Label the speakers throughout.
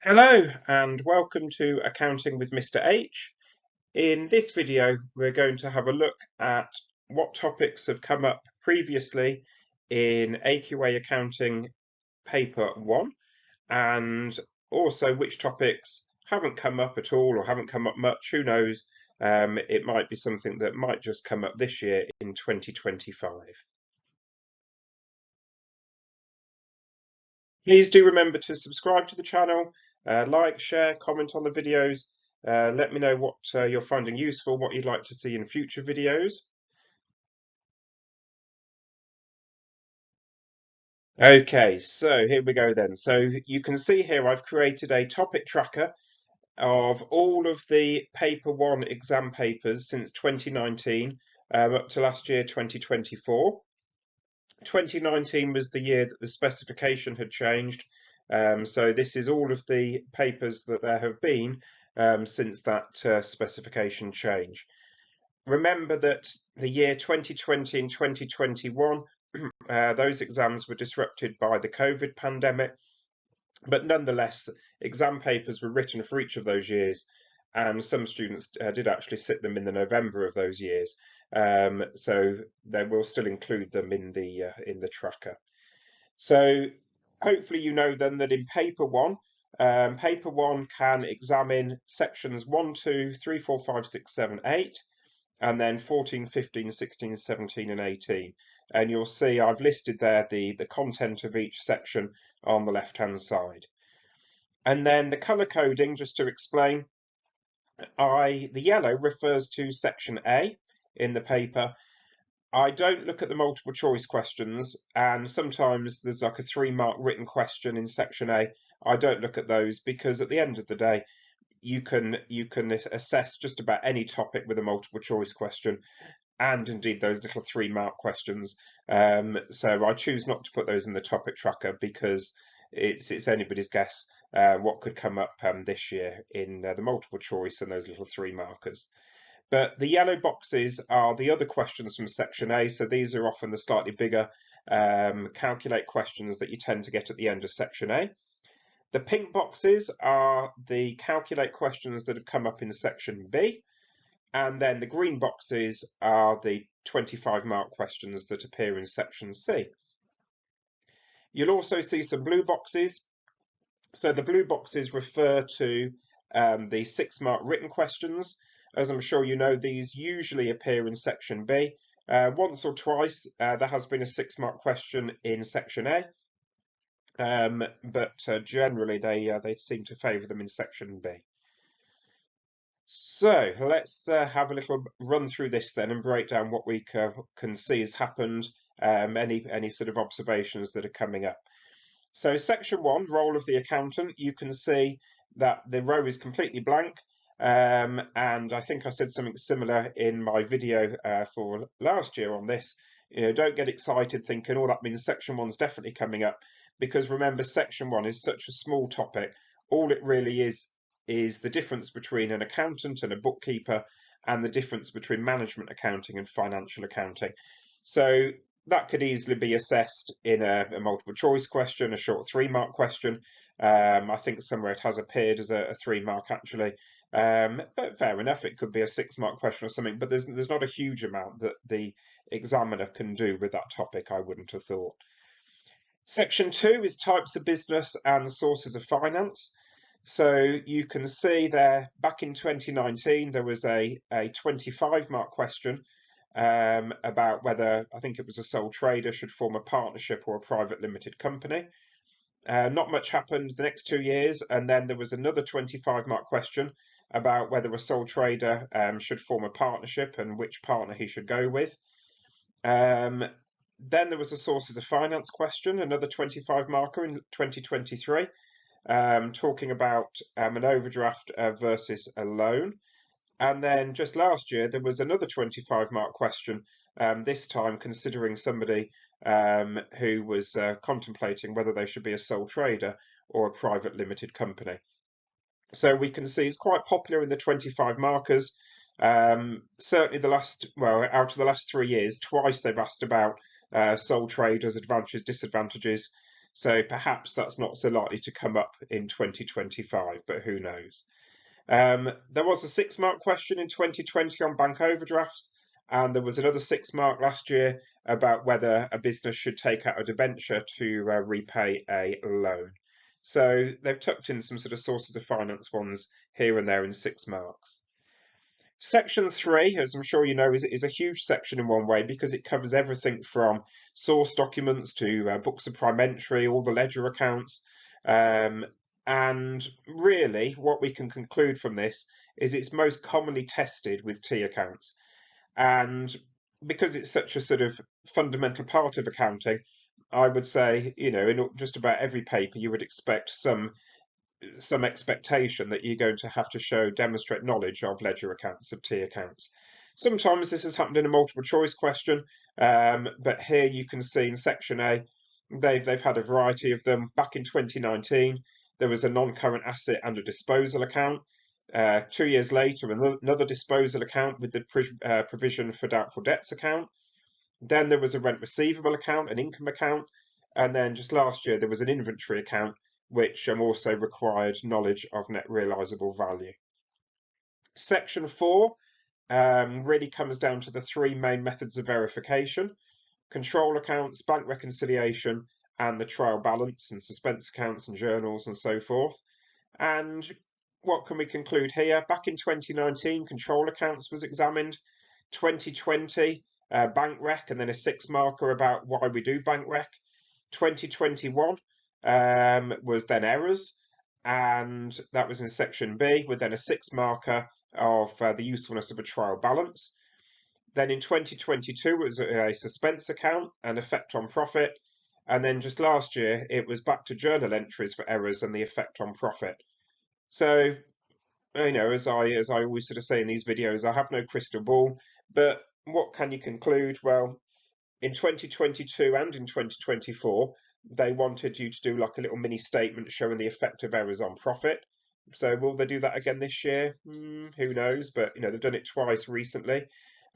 Speaker 1: Hello and welcome to Accounting with Mr. H. In this video, we're going to have a look at what topics have come up previously in AQA Accounting Paper 1 and also which topics haven't come up at all or haven't come up much. Who knows? It might be something that might just come up this year in 2025. Please do remember to subscribe to the channel, like, share, comment on the videos. Let me know what you're finding useful, what you'd like to see in future videos. Okay, so here we go then. So you can see here I've created a topic tracker of all of the Paper 1 exam papers since 2019 up to last year, 2024. 2019 was the year that the specification had changed. So this is all of the papers that there have been since that specification change. Remember that the year 2020 and 2021, those exams were disrupted by the COVID pandemic, but nonetheless, exam papers were written for each of those years, and some students did actually sit them in the November of those years. So they will still include them in the tracker. So hopefully you know then that in paper one can examine sections 1, 2, 3, 4, 5, 6, 7, 8, and then 14, 15, 16, 17, and 18. And you'll see I've listed there the content of each section on the left-hand side. And then the colour coding, just to explain, the yellow refers to section A in the paper. I don't look at the multiple choice questions, and sometimes there's like a 3-mark written question in section A. I don't look at those because at the end of the day, you can assess just about any topic with a multiple choice question, and indeed those little 3-mark questions. So I choose not to put those in the topic tracker because it's anybody's guess what could come up this year in the multiple choice and those little 3 markers. But the yellow boxes are the other questions from section A, so these are often the slightly bigger calculate questions that you tend to get at the end of section A. The pink boxes are the calculate questions that have come up in section B, and then the green boxes are the 25-mark questions that appear in section C. You'll also see some blue boxes. So the blue boxes refer to the 6-mark written questions. As I'm sure you know, these usually appear in section B. Once or twice there has been a 6-mark question in section A, but generally they seem to favour them in section B. So let's have a little run through this then and break down what we can see has happened, any sort of observations that are coming up. So section 1, role of the accountant, you can see that the row is completely blank. And I think I said something similar in my video for last year on this. Don't get excited thinking, oh, that means section 1's definitely coming up, because remember, section 1 is such a small topic. All it really is the difference between an accountant and a bookkeeper, and the difference between management accounting and financial accounting. So that could easily be assessed in a multiple choice question, a short 3-mark question. I think somewhere it has appeared as a 3-mark actually, but fair enough, it could be a 6-mark question or something, but there's not a huge amount that the examiner can do with that topic, I wouldn't have thought. Section 2 is types of business and sources of finance. So you can see there, back in 2019, there was a 25-mark question about whether, I think it was a sole trader, should form a partnership or a private limited company. Not much happened the next 2 years, and then there was another 25-mark question about whether a sole trader should form a partnership and which partner he should go with. Then there was a sources of finance question, another 25-marker in 2023. Talking about an overdraft versus a loan. And then just last year, there was another 25-mark question, this time considering somebody who was contemplating whether they should be a sole trader or a private limited company. So we can see it's quite popular in the 25 markers. Certainly out of the last 3 years, twice they've asked about sole traders, advantages, disadvantages. So perhaps that's not so likely to come up in 2025, but who knows? There was a 6-mark question in 2020 on bank overdrafts, and there was another 6-mark last year about whether a business should take out a debenture to repay a loan. So they've tucked in some sort of sources of finance ones here and there in 6 marks. Section 3, as I'm sure you know, is a huge section in one way because it covers everything from source documents to books of prime entry, all the ledger accounts. And really, what we can conclude from this is it's most commonly tested with T accounts. And because it's such a sort of fundamental part of accounting, I would say, in just about every paper, you would expect some expectation that you're going to have to demonstrate knowledge of ledger accounts, of T accounts. Sometimes this has happened in a multiple choice question, but here you can see in section A, they've had a variety of them. Back in 2019, there was a non-current asset and a disposal account. 2 years later, another disposal account with the provision for doubtful debts account. Then there was a rent receivable account, an income account, and then just last year there was an inventory account, which also required knowledge of net realisable value. Section 4 really comes down to the 3 main methods of verification: control accounts, bank reconciliation, and the trial balance, and suspense accounts and journals and so forth. And what can we conclude here? Back in 2019, control accounts was examined. 2020, bank rec, and then a 6-marker about why we do bank rec. 2021 was then errors, and that was in section B, with then a 6-marker of the usefulness of a trial balance. Then in 2022 it was a suspense account and effect on profit, and then just last year it was back to journal entries for errors and the effect on profit. So, as I always sort of say in these videos, I have no crystal ball, but what can you conclude? Well, in 2022 and in 2024, they wanted you to do like a little mini statement showing the effect of errors on profit. So will they do that again this year? Who knows? But they've done it twice recently,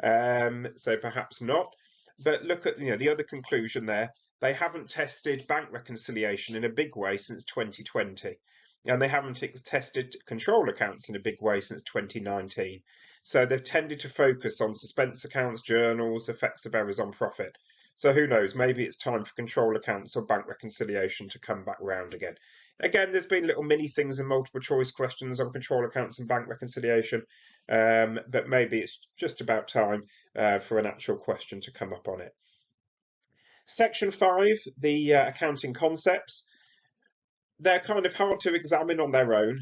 Speaker 1: so perhaps not. But look at the other conclusion there. They haven't tested bank reconciliation in a big way since 2020, and they haven't tested control accounts in a big way since 2019. So they've tended to focus on suspense accounts, journals, effects of errors on profit. So who knows, maybe it's time for control accounts or bank reconciliation to come back round again. Again, there's been little mini things in multiple choice questions on control accounts and bank reconciliation, but maybe it's just about time for an actual question to come up on it. Section 5, the accounting concepts. They're kind of hard to examine on their own,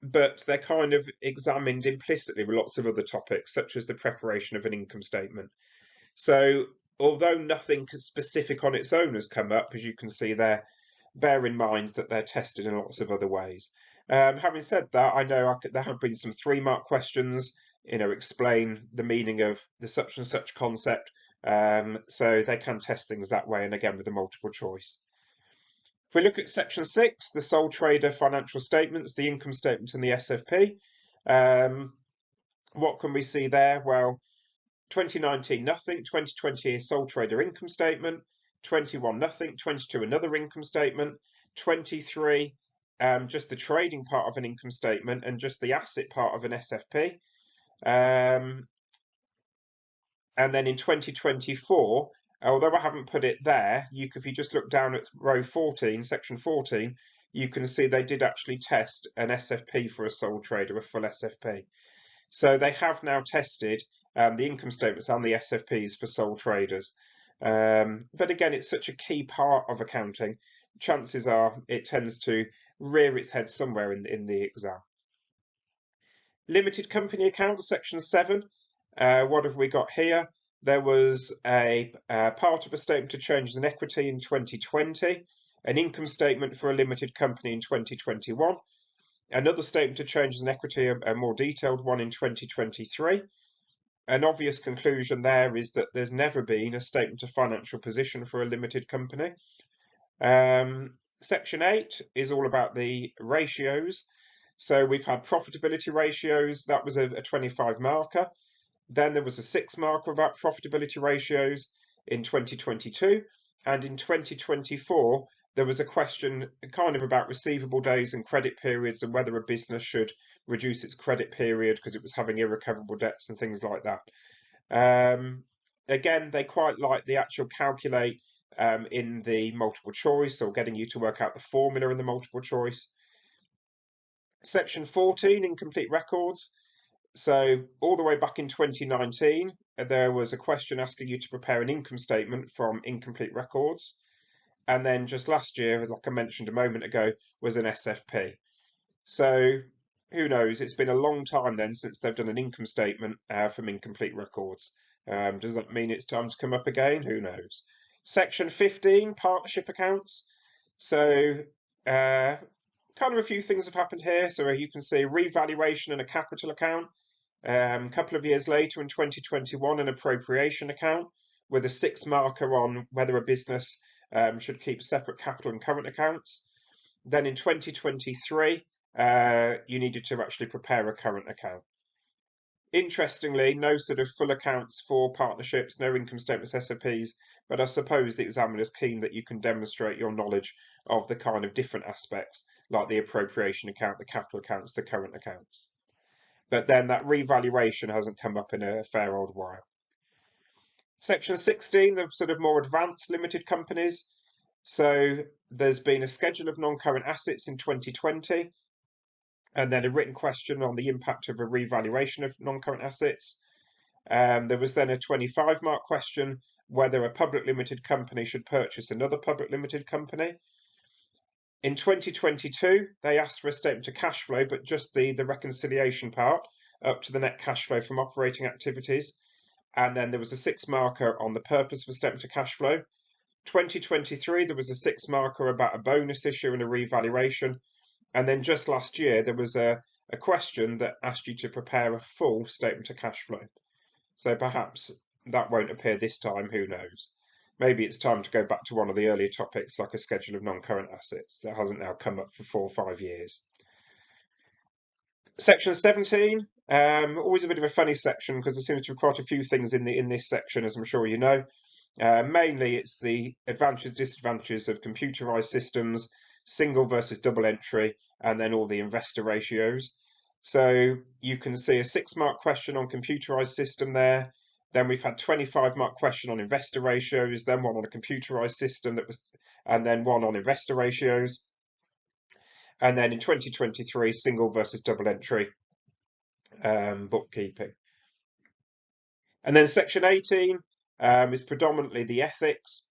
Speaker 1: but they're kind of examined implicitly with lots of other topics, such as the preparation of an income statement. So although nothing specific on its own has come up, as you can see there, bear in mind that they're tested in lots of other ways. Having said that, I know there have been some 3-mark questions, explain the meaning of the such and such concept, so they can test things that way, and again with a multiple choice. If we look at section 6, the sole trader financial statements, the income statement and the SFP, what can we see there? Well, 2019 nothing, 2020 sole trader income statement, 21 nothing, 22 another income statement, 23 just the trading part of an income statement and just the asset part of an SFP. And then in 2024, although I haven't put it there, if you just look down at row 14, section 14, you can see they did actually test an SFP for a sole trader, a full SFP. So they have now tested the income statements and the SFPs for sole traders. But again, it's such a key part of accounting. Chances are it tends to rear its head somewhere in the exam. Limited company accounts, section 7. What have we got here? There was a part of a statement of changes in equity in 2020, an income statement for a limited company in 2021, another statement of changes in equity, a more detailed one in 2023. An obvious conclusion there is that there's never been a statement of financial position for a limited company. Section 8 is all about the ratios. So we've had profitability ratios, that was a 25 marker. Then there was a 6 marker about profitability ratios in 2022, And in 2024, there was a question kind of about receivable days and credit periods and whether a business should reduce its credit period because it was having irrecoverable debts and things like that. Again, they quite like the actual calculate in the multiple choice, or getting you to work out the formula in the multiple choice. Section 14, incomplete records. So all the way back in 2019, there was a question asking you to prepare an income statement from incomplete records. And then just last year, like I mentioned a moment ago, was an SFP. So who knows? It's been a long time then since they've done an income statement from incomplete records. Does that mean it's time to come up again? Who knows? Section 15, partnership accounts. So kind of a few things have happened here. So you can see revaluation and a capital account. A couple of years later in 2021, an appropriation account with a 6 marker on whether a business should keep separate capital and current accounts. Then in 2023, you needed to actually prepare a current account. Interestingly, no sort of full accounts for partnerships, no income statements, SOPs, but I suppose the examiner's keen that you can demonstrate your knowledge of the kind of different aspects, like the appropriation account, the capital accounts, the current accounts. But then that revaluation hasn't come up in a fair old while. Section 16, the sort of more advanced limited companies. So there's been a schedule of non-current assets in 2020, and then a written question on the impact of a revaluation of non-current assets. There was then a 25-mark question whether a public limited company should purchase another public limited company. In 2022, they asked for a statement of cash flow, but just the reconciliation part up to the net cash flow from operating activities. And then there was a 6 marker on the purpose of a statement of cash flow. 2023, there was a 6 marker about a bonus issue and a revaluation. And then just last year, there was a question that asked you to prepare a full statement of cash flow. So perhaps that won't appear this time, who knows? Maybe it's time to go back to one of the earlier topics, like a schedule of non-current assets that hasn't now come up for 4 or 5 years. Section 17, always a bit of a funny section because there seems to be quite a few things in this section, as I'm sure you know. Mainly it's the advantages, disadvantages of computerized systems, single versus double entry, and then all the investor ratios. So you can see a 6-mark question on computerized system there. Then we've had 25-mark question on investor ratios, then one on a computerized system and then one on investor ratios. And then in 2023, single versus double entry bookkeeping. And then section 18 is predominantly the ethics.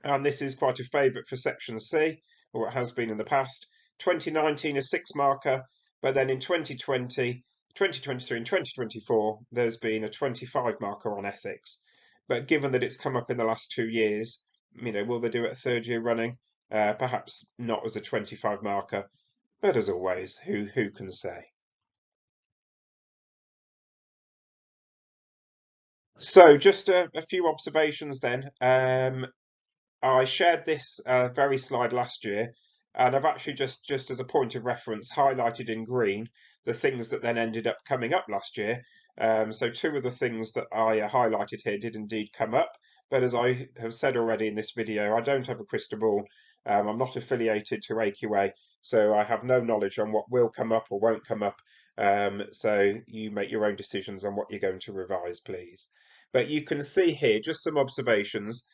Speaker 1: And this is quite a favourite for section C, or it has been in the past. 2019, a 6 marker, but then in 2020, 2023 and 2024, there's been a 25 marker on ethics. But given that it's come up in the last 2 years, will they do it a 3rd year running? Perhaps not as a 25 marker, but as always, who can say? So just a few observations then. I shared this very slide last year, and I've actually just as a point of reference highlighted in green the things that then ended up coming up last year. So 2 of the things that I highlighted here did indeed come up, but as I have said already in this video, I don't have a crystal ball. I'm not affiliated to AQA, so I have no knowledge on what will come up or won't come up. So you make your own decisions on what you're going to revise, please. But you can see here just some observations.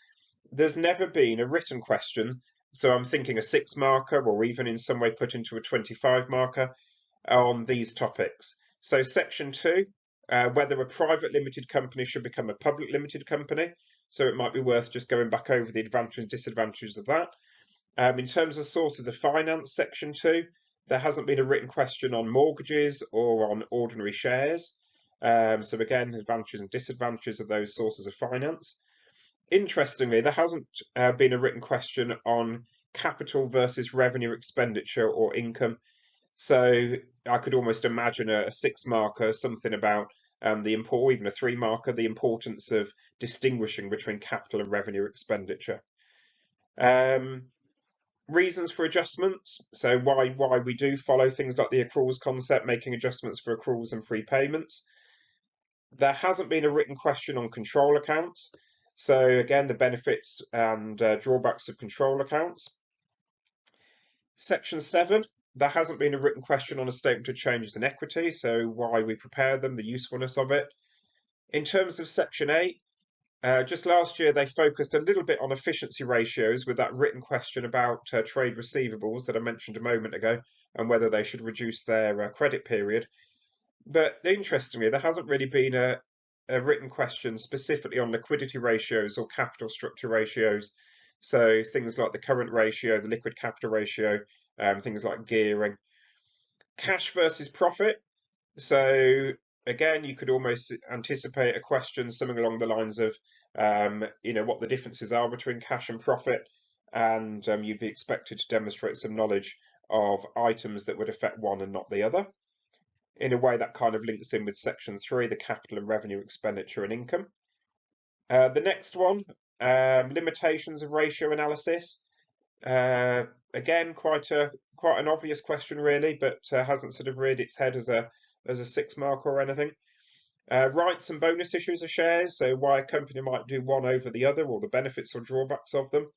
Speaker 1: There's never been a written question, so I'm thinking a 6 marker or even in some way put into a 25 marker on these topics. So section 2, whether a private limited company should become a public limited company. So it might be worth just going back over the advantages and disadvantages of that. In terms of sources of finance, section 2, there hasn't been a written question on mortgages or on ordinary shares. So again, advantages and disadvantages of those sources of finance. Interestingly, there hasn't been a written question on capital versus revenue expenditure or income. So I could almost imagine a 6 marker, something about even a 3 marker, the importance of distinguishing between capital and revenue expenditure. Reasons for adjustments. So why we do follow things like the accruals concept, making adjustments for accruals and prepayments. There hasn't been a written question on control accounts. So again, the benefits and drawbacks of control accounts. Section 7, there hasn't been a written question on a statement of changes in equity, so why we prepare them, the usefulness of it. In terms of Section 8, just last year they focused a little bit on efficiency ratios with that written question about trade receivables that I mentioned a moment ago and whether they should reduce their credit period. But interestingly, there hasn't really been a written question specifically on liquidity ratios or capital structure ratios. So things like the current ratio, the liquid capital ratio, things like gearing. Cash versus profit. So again, you could almost anticipate a question something along the lines of, what the differences are between cash and profit, and you'd be expected to demonstrate some knowledge of items that would affect one and not the other. In a way, that kind of links in with Section 3, the capital and revenue expenditure and income. The next one, limitations of ratio analysis. Again, quite an obvious question, really, but hasn't sort of reared its head as a 6 mark or anything. Rights and bonus issues of shares, so why a company might do one over the other, or the benefits or drawbacks of them.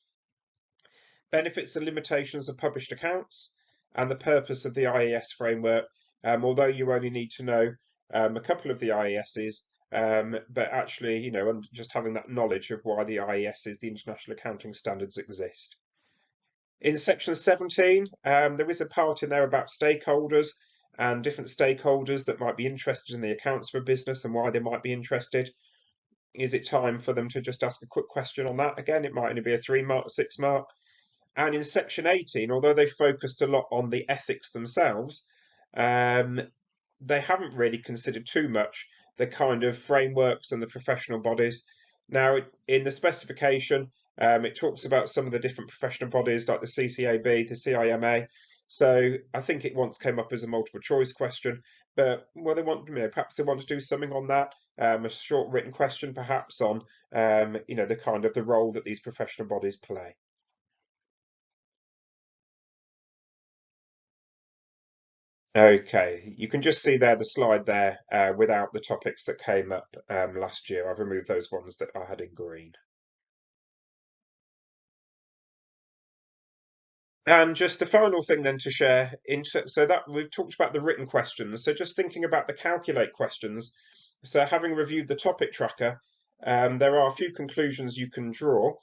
Speaker 1: Benefits and limitations of published accounts, and the purpose of the IAS framework, although you only need to know a couple of the IASs, but actually, just having that knowledge of why the IASs, the International Accounting Standards, exist. In Section 17, there is a part in there about stakeholders and different stakeholders that might be interested in the accounts of a business and why they might be interested. Is it time for them to just ask a quick question on that? Again, it might only be a 3 mark, 6 mark. And in Section 18, although they focused a lot on the ethics themselves, they haven't really considered too much the kind of frameworks and the professional bodies. Now, in the specification, it talks about some of the different professional bodies like the CCAB, the CIMA. So I think it once came up as a multiple choice question, but they want, perhaps they want to do something on that, a short written question perhaps on, the kind of the role that these professional bodies play. Okay, you can just see there the slide there without the topics that came up last year. I've removed those ones that I had in green. And just the final thing then to share, so that we've talked about the written questions. So just thinking about the calculate questions. So having reviewed the topic tracker, there are a few conclusions you can draw.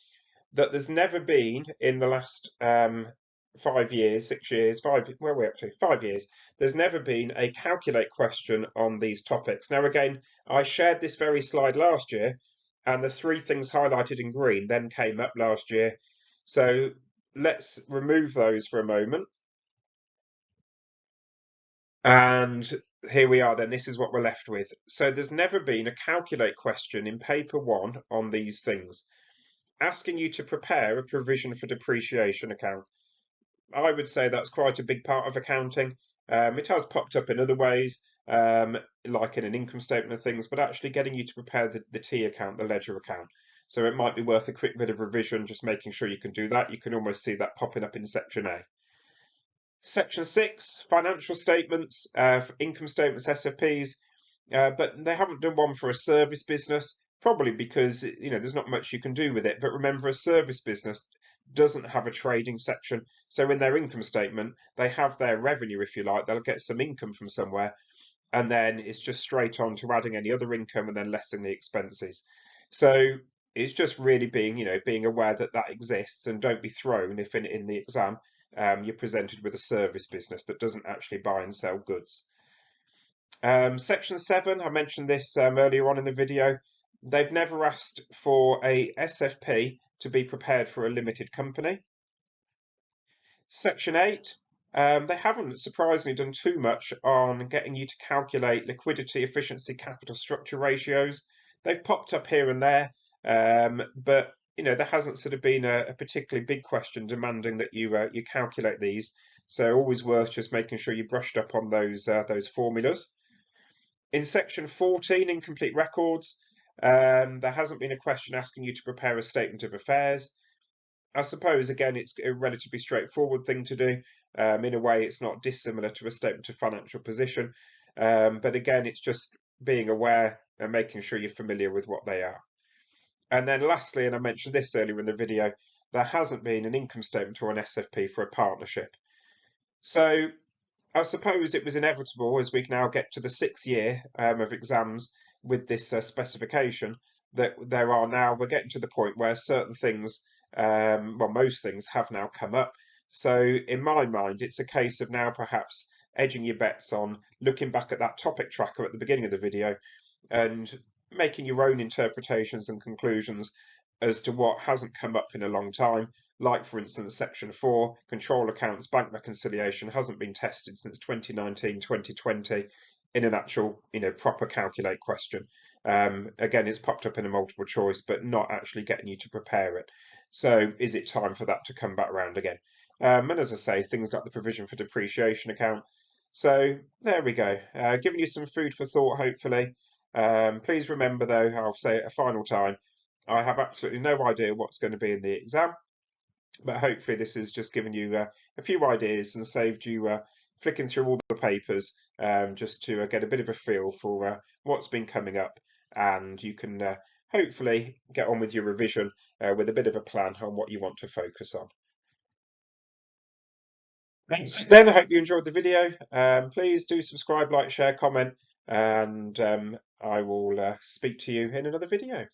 Speaker 1: That there's never been in the last 5 years, 6 years, where are we up to? 5 years. There's never been a calculate question on these topics. Now, again, I shared this very slide last year, and the 3 things highlighted in green then came up last year. So let's remove those for a moment. And here we are then, this is what we're left with. So there's never been a calculate question in paper 1 on these things, asking you to prepare a provision for depreciation account. I would say that's quite a big part of accounting. It has popped up in other ways, like in an income statement of things, but actually getting you to prepare the T account, the ledger account. So it might be worth a quick bit of revision, just making sure you can do that. You can almost see that popping up in Section A. Section 6, financial statements, income statements, SFPs, but they haven't done one for a service business, probably because there's not much you can do with it. But remember, a service business doesn't have a trading section. So in their income statement, they have their revenue, if you like, they'll get some income from somewhere, and then it's just straight on to adding any other income and then lessing the expenses. So it's just really being aware that that exists, and don't be thrown if in the exam you're presented with a service business that doesn't actually buy and sell goods. Section 7, I mentioned this earlier on in the video. They've never asked for a SFP to be prepared for a limited company. Section 8, they haven't surprisingly done too much on getting you to calculate liquidity, efficiency, capital structure ratios. They've popped up here and there, but there hasn't sort of been a particularly big question demanding that you calculate these. So always worth just making sure you brushed up on those formulas. In Section 14, incomplete records, there hasn't been a question asking you to prepare a statement of affairs. I suppose, again, it's a relatively straightforward thing to do. In a way, it's not dissimilar to a statement of financial position. But again, it's just being aware and making sure you're familiar with what they are. And then lastly, and I mentioned this earlier in the video, there hasn't been an income statement or an SFP for a partnership. So I suppose it was inevitable as we now get to the 6th year of exams with this specification that we're getting to the point where certain things, well, most things have now come up. So in my mind, it's a case of now perhaps edging your bets on looking back at that topic tracker at the beginning of the video and making your own interpretations and conclusions as to what hasn't come up in a long time. Like, for instance, Section 4, control accounts, bank reconciliation hasn't been tested since 2019, 2020 in an actual, proper calculate question. Again, it's popped up in a multiple choice, but not actually getting you to prepare it. So is it time for that to come back round again? And as I say, things like the provision for depreciation account. So there we go, giving you some food for thought, hopefully. Please remember, though, I'll say it a final time, I have absolutely no idea what's going to be in the exam, but hopefully this has just given you a few ideas and saved you flicking through all the papers just to get a bit of a feel for what's been coming up, and you can hopefully get on with your revision with a bit of a plan on what you want to focus on. Thanks. Then I hope you enjoyed the video. Please do subscribe, like, share, comment, and I will speak to you in another video.